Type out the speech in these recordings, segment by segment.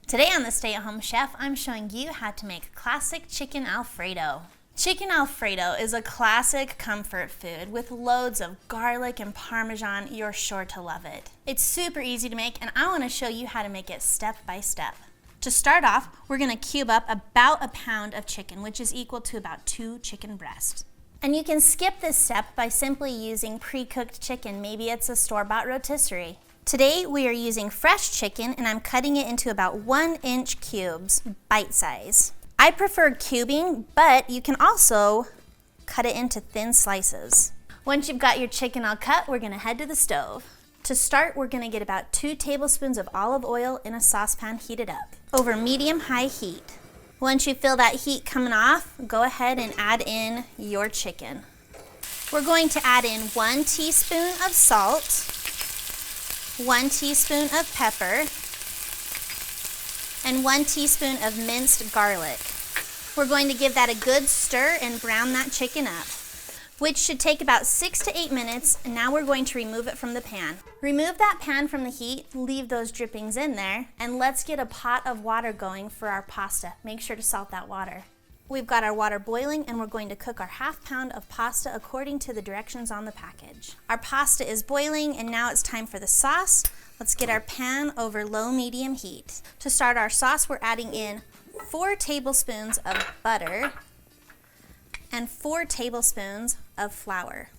Today on the Stay at Home Chef, I'm showing you how to make classic chicken Alfredo. Chicken Alfredo is a classic comfort food with loads of garlic and parmesan. You're sure to love it. It's super easy to make, and I want to show you how to make it step by step. To start off, we're going to cube up about a pound of chicken, which is equal to about 2 chicken breasts. And you can skip this step by simply using pre-cooked chicken. Maybe it's a store-bought rotisserie. Today we are using fresh chicken, and I'm cutting it into about 1-inch cubes, bite size. I prefer cubing, but you can also cut it into thin slices. Once you've got your chicken all cut, we're gonna head to the stove. To start, we're gonna get about 2 tablespoons of olive oil in a saucepan heated up over medium-high heat. Once you feel that heat coming off, go ahead and add in your chicken. We're going to add in 1 teaspoon of salt, 1 teaspoon of pepper, and 1 teaspoon of minced garlic. We're going to give that a good stir and brown that chicken up, which should take about 6 to 8 minutes, and now we're going to remove it from the pan. Remove that pan from the heat, leave those drippings in there, and let's get a pot of water going for our pasta. Make sure to salt that water. We've got our water boiling, and we're going to cook our ½ pound of pasta according to the directions on the package. Our pasta is boiling, and now it's time for the sauce. Let's get our pan over low-medium heat. To start our sauce, we're adding in 4 tablespoons of butter and 4 tablespoons of flour.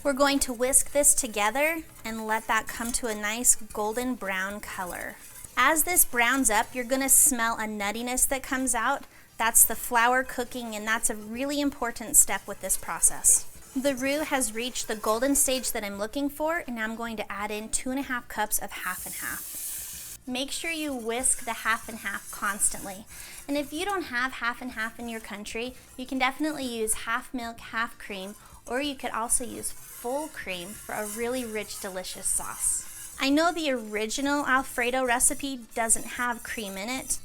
We're going to whisk this together and let that come to a nice golden brown color. As this browns up, you're gonna smell a nuttiness that comes out. That's the flour cooking, and that's a really important step with this process. The roux has reached the golden stage that I'm looking for, and now I'm going to add in 2½ cups of half and half. Make sure you whisk the half and half constantly. And if you don't have half and half in your country, you can definitely use half milk, half cream, or you could also use full cream for a really rich, delicious sauce. I know the original Alfredo recipe doesn't have cream in it,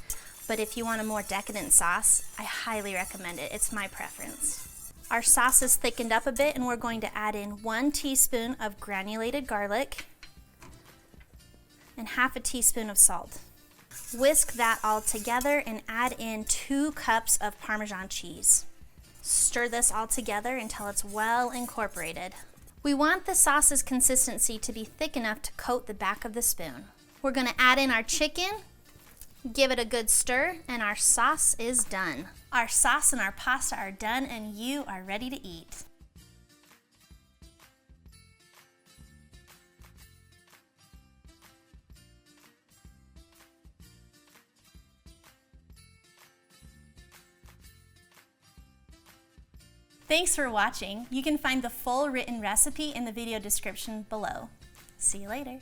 but if you want a more decadent sauce, I highly recommend it. It's my preference. Our sauce is thickened up a bit, and we're going to add in 1 teaspoon of granulated garlic and ½ teaspoon of salt. Whisk that all together and add in 2 cups of Parmesan cheese. Stir this all together until it's well incorporated. We want the sauce's consistency to be thick enough to coat the back of the spoon. We're going to add in our chicken, give it a good stir, and our sauce is done. Our sauce and our pasta are done, and you are ready to eat. Thanks for watching. You can find the full written recipe in the video description below. See you later.